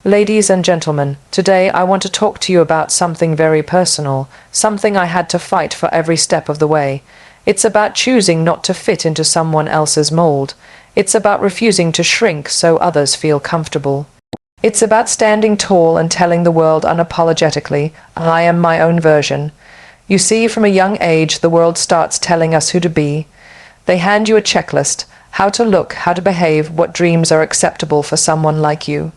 Ladies and gentlemen, today I want to talk to you about something very personal, something I had to fight for every step of the way. It's about choosing not to fit into someone else's mold. It's about refusing to shrink so others feel comfortable. It's about standing tall and telling the world unapologetically, I am my own version. You see, from a young age, the world starts telling us who to be. They hand you a checklist, how to look, how to behave, what dreams are acceptable for someone like you.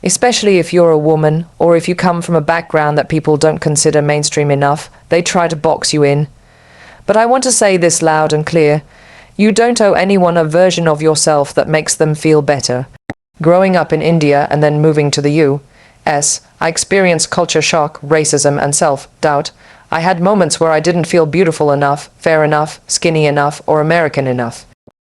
Especially if you're a woman, or if you come from a background that people don't consider mainstream enough, they try to box you in. But I want to say this loud and clear. You don't owe anyone a version of yourself that makes them feel better. Growing up in India and then moving to the U.S., I experienced culture shock, racism, and self-doubt. I had moments where I didn't feel beautiful enough, fair enough, skinny enough, or American enough.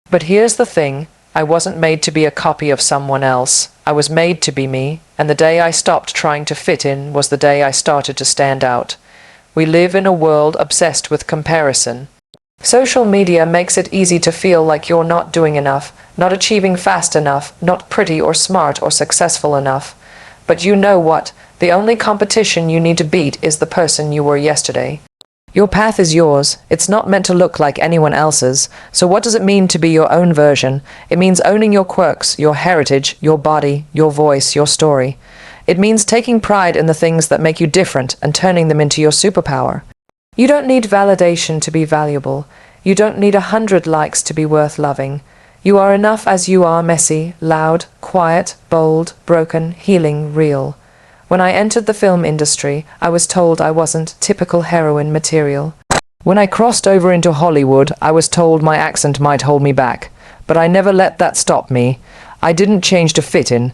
But here's the thing. I wasn't made to be a copy of someone else. I was made to be me, and the day I stopped trying to fit in was the day I started to stand out. We live in a world obsessed with comparison. Social media makes it easy to feel like you're not doing enough, not achieving fast enough, not pretty or smart or successful enough. But you know what? The only competition you need to beat is the person you were yesterday. Your path is yours. It's not meant to look like anyone else's. So what does it mean to be your own version? It means owning your quirks, your heritage, your body, your voice, your story. It means taking pride in the things that make you different and turning them into your superpower. You don't need validation to be valuable. You don't need 100 likes to be worth loving. You are enough as you are, messy, loud, quiet, bold, broken, healing, real. When I entered the film industry, I was told I wasn't typical heroine material. When I crossed over into Hollywood, I was told my accent might hold me back. But I never let that stop me. I didn't change to fit in.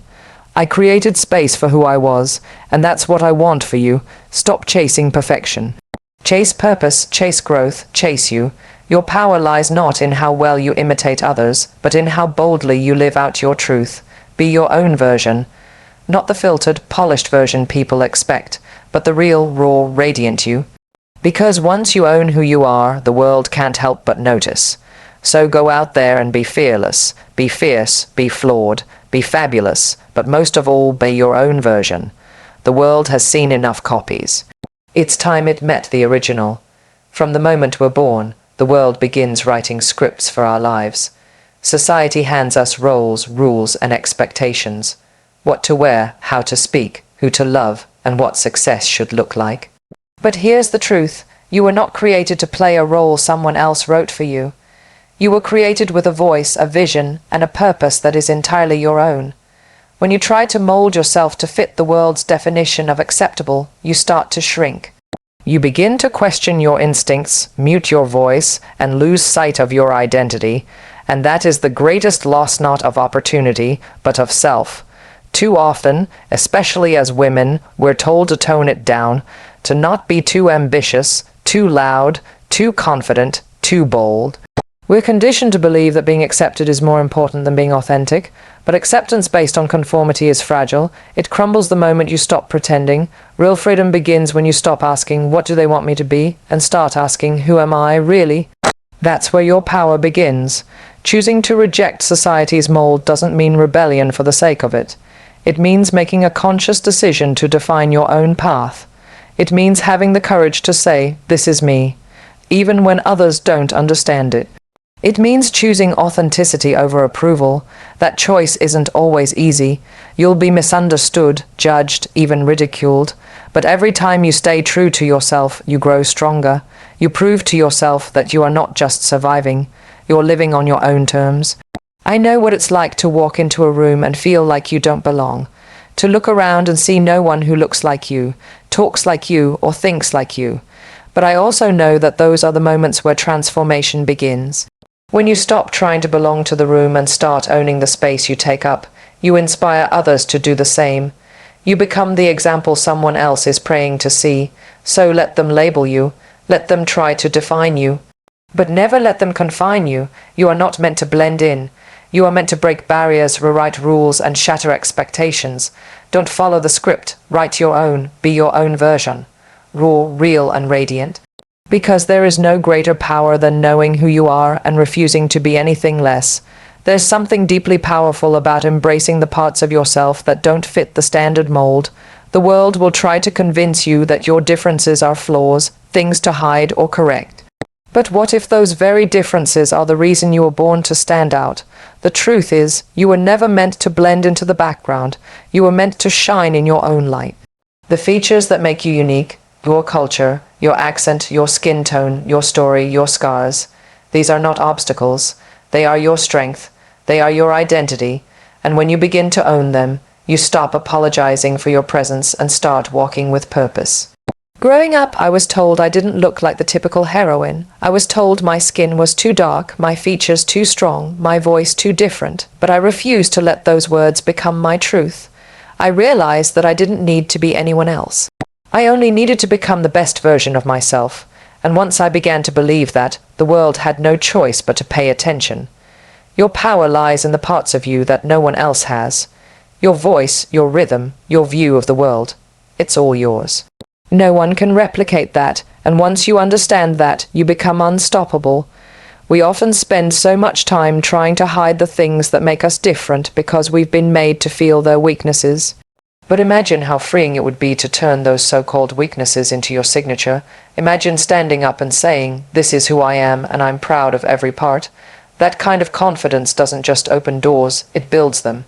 I created space for who I was, and that's what I want for you. Stop chasing perfection. Chase purpose, chase growth, chase you. Your power lies not in how well you imitate others, but in how boldly you live out your truth. Be your own version. Not the filtered, polished version people expect, but the real, raw, radiant you. Because once you own who you are, the world can't help but notice. So go out there and be fearless, be fierce, be flawed, be fabulous, but most of all, be your own version. The world has seen enough copies. It's time it met the original. From the moment we're born, the world begins writing scripts for our lives. Society hands us roles, rules, and expectations. What to wear, how to speak, who to love, and what success should look like. But here's the truth. You were not created to play a role someone else wrote for you. You were created with a voice, a vision, and a purpose that is entirely your own. When you try to mold yourself to fit the world's definition of acceptable, you start to shrink. You begin to question your instincts, mute your voice, and lose sight of your identity, and that is the greatest loss not of opportunity, but of self. Too often, especially as women, we're told to tone it down, to not be too ambitious, too loud, too confident, too bold. We're conditioned to believe that being accepted is more important than being authentic, but acceptance based on conformity is fragile. It crumbles the moment you stop pretending. Real freedom begins when you stop asking, what do they want me to be? And start asking, who am I, really? That's where your power begins. Choosing to reject society's mold doesn't mean rebellion for the sake of it. It means making a conscious decision to define your own path. It means having the courage to say, this is me, even when others don't understand it. It means choosing authenticity over approval. That choice isn't always easy. You'll be misunderstood, judged, even ridiculed. But every time you stay true to yourself, you grow stronger. You prove to yourself that you are not just surviving. You're living on your own terms. I know what it's like to walk into a room and feel like you don't belong. To look around and see no one who looks like you, talks like you, or thinks like you. But I also know that those are the moments where transformation begins. When you stop trying to belong to the room and start owning the space you take up, you inspire others to do the same. You become the example someone else is praying to see. So let them label you. Let them try to define you. But never let them confine you. You are not meant to blend in. You are meant to break barriers, rewrite rules, and shatter expectations. Don't follow the script. Write your own. Be your own version. Raw, real, and radiant. Because there is no greater power than knowing who you are and refusing to be anything less. There's something deeply powerful about embracing the parts of yourself that don't fit the standard mold. The world will try to convince you that your differences are flaws, things to hide or correct. But what if those very differences are the reason you were born to stand out? The truth is, you were never meant to blend into the background. You were meant to shine in your own light. The features that make you unique, your culture, your accent, your skin tone, your story, your scars, these are not obstacles. They are your strength. They are your identity. And when you begin to own them, you stop apologizing for your presence and start walking with purpose. Growing up, I was told I didn't look like the typical heroine. I was told my skin was too dark, my features too strong, my voice too different, but I refused to let those words become my truth. I realized that I didn't need to be anyone else. I only needed to become the best version of myself, and once I began to believe that, the world had no choice but to pay attention. Your power lies in the parts of you that no one else has. Your voice, your rhythm, your view of the world. It's all yours. No one can replicate that, and once you understand that, you become unstoppable. We often spend so much time trying to hide the things that make us different because we've been made to feel their weaknesses. But imagine how freeing it would be to turn those so-called weaknesses into your signature. Imagine standing up and saying, "This is who I am, and I'm proud of every part." That kind of confidence doesn't just open doors, it builds them.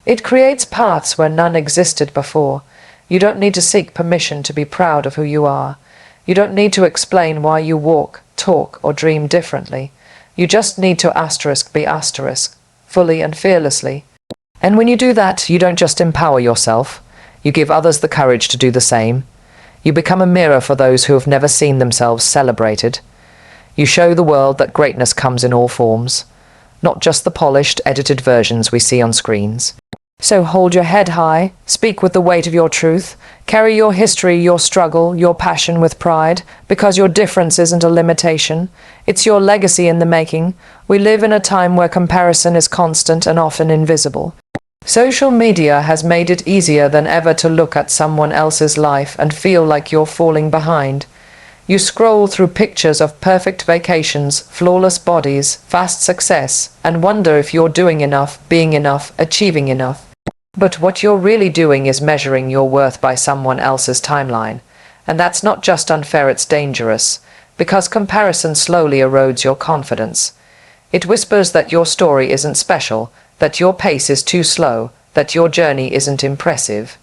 It creates paths where none existed before. You don't need to seek permission to be proud of who you are. You don't need to explain why you walk, talk, or dream differently. You just need to be asterisk, fully and fearlessly. And when you do that, you don't just empower yourself. You give others the courage to do the same. You become a mirror for those who have never seen themselves celebrated. You show the world that greatness comes in all forms, not just the polished, edited versions we see on screens. So hold your head high, speak with the weight of your truth, carry your history, your struggle, your passion with pride, because your difference isn't a limitation. It's your legacy in the making. We live in a time where comparison is constant and often invisible. Social media has made it easier than ever to look at someone else's life and feel like you're falling behind. You scroll through pictures of perfect vacations, flawless bodies, fast success, and wonder if you're doing enough, being enough, achieving enough. But what you're really doing is measuring your worth by someone else's timeline. And that's not just unfair, it's dangerous, because comparison slowly erodes your confidence. It whispers that your story isn't special, that your pace is too slow, that your journey isn't impressive.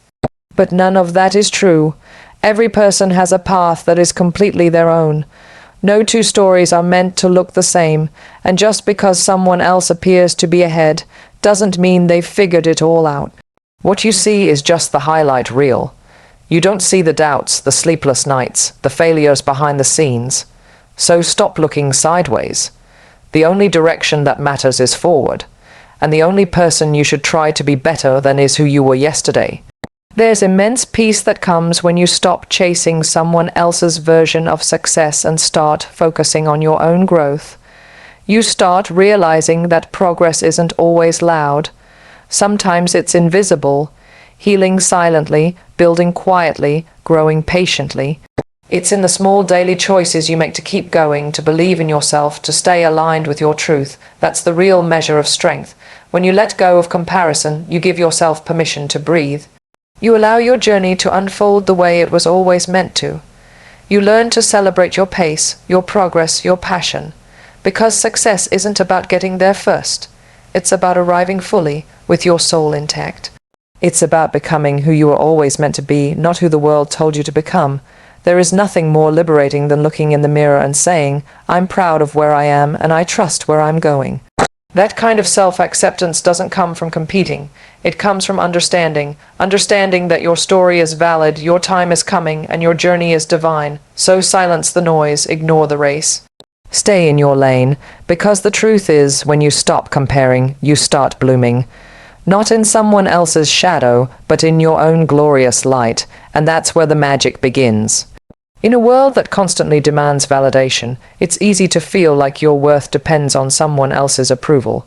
But none of that is true. Every person has a path that is completely their own. No two stories are meant to look the same, and just because someone else appears to be ahead doesn't mean they've figured it all out. What you see is just the highlight reel. You don't see the doubts, the sleepless nights, the failures behind the scenes. So stop looking sideways. The only direction that matters is forward, and the only person you should try to be better than is who you were yesterday. There's immense peace that comes when you stop chasing someone else's version of success and start focusing on your own growth. You start realizing that progress isn't always loud. Sometimes it's invisible, healing silently, building quietly, growing patiently. It's in the small daily choices you make to keep going, to believe in yourself, to stay aligned with your truth. That's the real measure of strength. When you let go of comparison, you give yourself permission to breathe. You allow your journey to unfold the way it was always meant to. You learn to celebrate your pace, your progress, your passion. Because success isn't about getting there first. It's about arriving fully, with your soul intact. It's about becoming who you were always meant to be, not who the world told you to become. There is nothing more liberating than looking in the mirror and saying, "I'm proud of where I am, and I trust where I'm going." That kind of self-acceptance doesn't come from competing. It comes from understanding that your story is valid, your time is coming, and your journey is divine. So silence the noise, ignore the race. Stay in your lane, because the truth is, when you stop comparing, you start blooming. Not in someone else's shadow, but in your own glorious light, and that's where the magic begins. In a world that constantly demands validation, it's easy to feel like your worth depends on someone else's approval.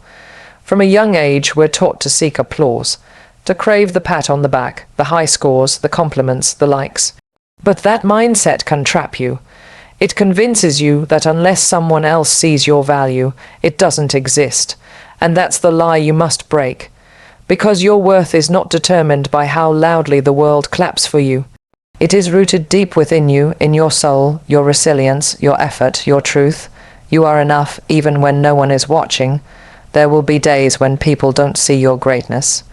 From a young age, we're taught to seek applause, to crave the pat on the back, the high scores, the compliments, the likes. But that mindset can trap you. It convinces you that unless someone else sees your value, it doesn't exist. And that's the lie you must break. Because your worth is not determined by how loudly the world claps for you. It is rooted deep within you, in your soul, your resilience, your effort, your truth. You are enough even when no one is watching. There will be days when people don't see your greatness.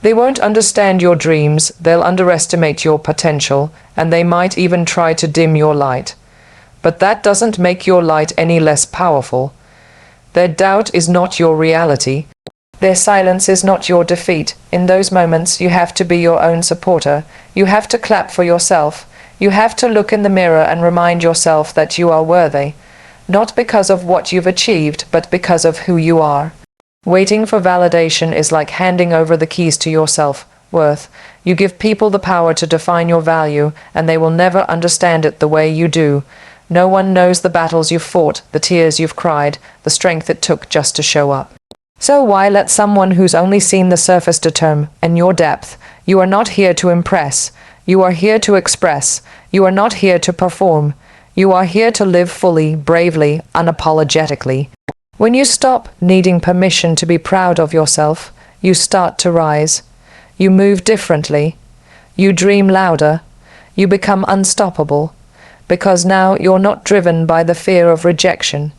They won't understand your dreams, they'll underestimate your potential, and they might even try to dim your light. But that doesn't make your light any less powerful. Their doubt is not your reality. Their silence is not your defeat. In those moments, you have to be your own supporter. You have to clap for yourself. You have to look in the mirror and remind yourself that you are worthy. Not because of what you've achieved, but because of who you are. Waiting for validation is like handing over the keys to your self-worth. You give people the power to define your value, and they will never understand it the way you do. No one knows the battles you've fought, the tears you've cried, the strength it took just to show up. So why let someone who's only seen the surface determine your depth? You are not here to impress. You are here to express. You are not here to perform. You are here to live fully, bravely, unapologetically. When you stop needing permission to be proud of yourself, you start to rise. You move differently. You dream louder. You become unstoppable. Because now you're not driven by the fear of rejection.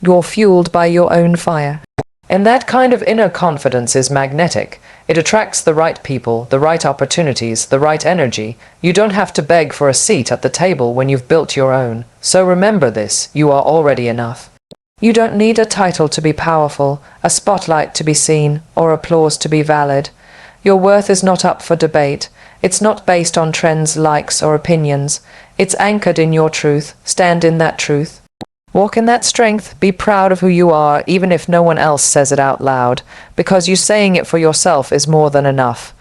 You're fueled by your own fire. And that kind of inner confidence is magnetic. It attracts the right people, the right opportunities, the right energy. You don't have to beg for a seat at the table when you've built your own. So remember this, you are already enough. You don't need a title to be powerful, a spotlight to be seen, or applause to be valid. Your worth is not up for debate. It's not based on trends, likes, or opinions. It's anchored in your truth. Stand in that truth. Walk in that strength. Be proud of who you are, even if no one else says it out loud, because you saying it for yourself is more than enough.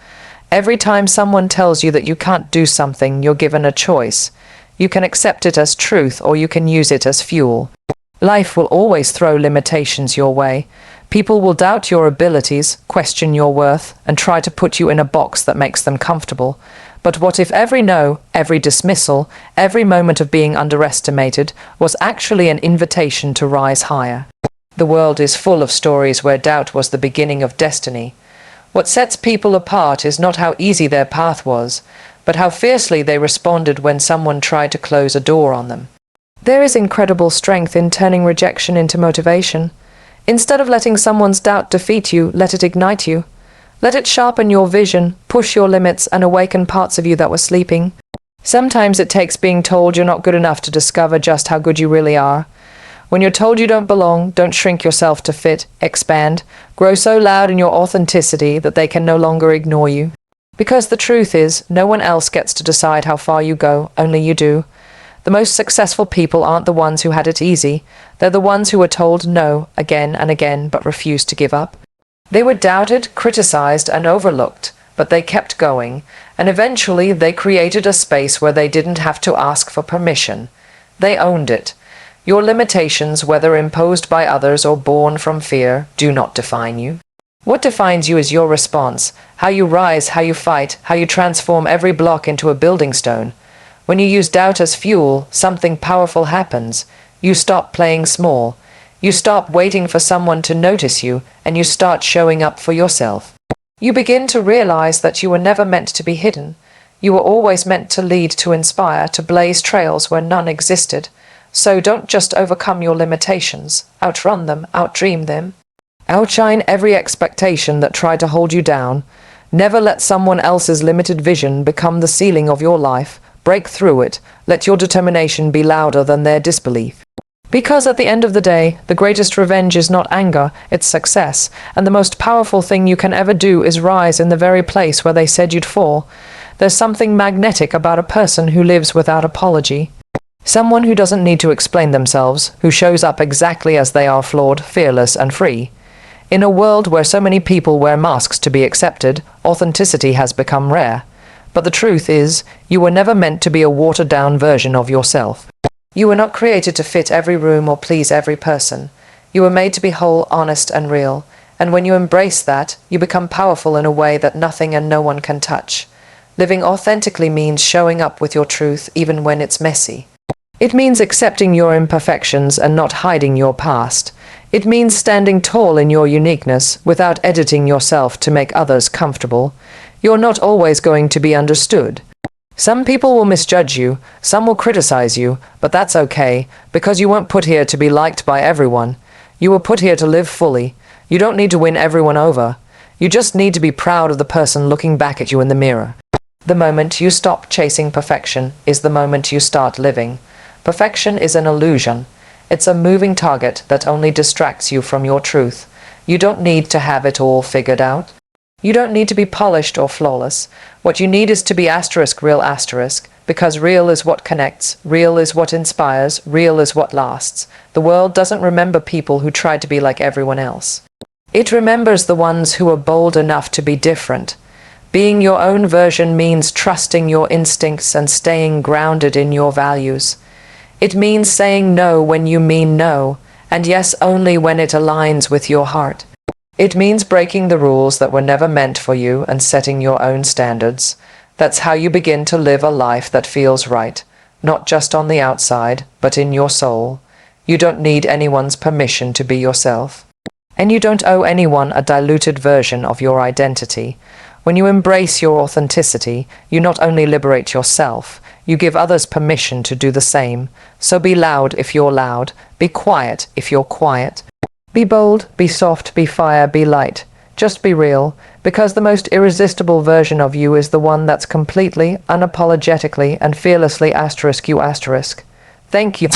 Every time someone tells you that you can't do something, you're given a choice. You can accept it as truth, or you can use it as fuel. Life will always throw limitations your way. People will doubt your abilities, question your worth, and try to put you in a box that makes them comfortable. But what if every no, every dismissal, every moment of being underestimated was actually an invitation to rise higher? The world is full of stories where doubt was the beginning of destiny. What sets people apart is not how easy their path was, but how fiercely they responded when someone tried to close a door on them. There is incredible strength in turning rejection into motivation. Instead of letting someone's doubt defeat you, let it ignite you. Let it sharpen your vision, push your limits, and awaken parts of you that were sleeping. Sometimes it takes being told you're not good enough to discover just how good you really are. When you're told you don't belong, don't shrink yourself to fit, expand. Grow so loud in your authenticity that they can no longer ignore you. Because the truth is, no one else gets to decide how far you go, only you do. The most successful people aren't the ones who had it easy. They're the ones who were told no again and again but refused to give up. They were doubted, criticized, and overlooked, but they kept going, and eventually they created a space where they didn't have to ask for permission. They owned it. Your limitations, whether imposed by others or born from fear, do not define you. What defines you is your response, how you rise, how you fight, how you transform every block into a building stone. When you use doubt as fuel, something powerful happens. You stop playing small. You stop waiting for someone to notice you, and you start showing up for yourself. You begin to realize that you were never meant to be hidden. You were always meant to lead, to inspire, to blaze trails where none existed. So don't just overcome your limitations. Outrun them, outdream them. Outshine every expectation that tried to hold you down. Never let someone else's limited vision become the ceiling of your life. Break through it. Let your determination be louder than their disbelief. Because at the end of the day, the greatest revenge is not anger, it's success. And the most powerful thing you can ever do is rise in the very place where they said you'd fall. There's something magnetic about a person who lives without apology. Someone who doesn't need to explain themselves, who shows up exactly as they are, flawed, fearless, and free. In a world where so many people wear masks to be accepted, authenticity has become rare. But the truth is, you were never meant to be a watered-down version of yourself. You were not created to fit every room or please every person. You were made to be whole, honest, and real. And when you embrace that, you become powerful in a way that nothing and no one can touch. Living authentically means showing up with your truth even when it's messy. It means accepting your imperfections and not hiding your past. It means standing tall in your uniqueness without editing yourself to make others comfortable. You're not always going to be understood. Some people will misjudge you, some will criticize you, but that's okay, because you weren't put here to be liked by everyone. You were put here to live fully. You don't need to win everyone over. You just need to be proud of the person looking back at you in the mirror. The moment you stop chasing perfection is the moment you start living. Perfection is an illusion. It's a moving target that only distracts you from your truth. You don't need to have it all figured out. You don't need to be polished or flawless. What you need is to be real because real is what connects, real is what inspires, real is what lasts. The world doesn't remember people who try to be like everyone else. It remembers the ones who are bold enough to be different. Being your own version means trusting your instincts and staying grounded in your values. It means saying no when you mean no, and yes only when it aligns with your heart. It means breaking the rules that were never meant for you and setting your own standards. That's how you begin to live a life that feels right, not just on the outside, but in your soul. You don't need anyone's permission to be yourself. And you don't owe anyone a diluted version of your identity. When you embrace your authenticity, you not only liberate yourself, you give others permission to do the same. So be loud if you're loud, be quiet if you're quiet. Be bold, be soft, be fire, be light. Just be real, because the most irresistible version of you is the one that's completely, unapologetically, and fearlessly **you**. Thank you.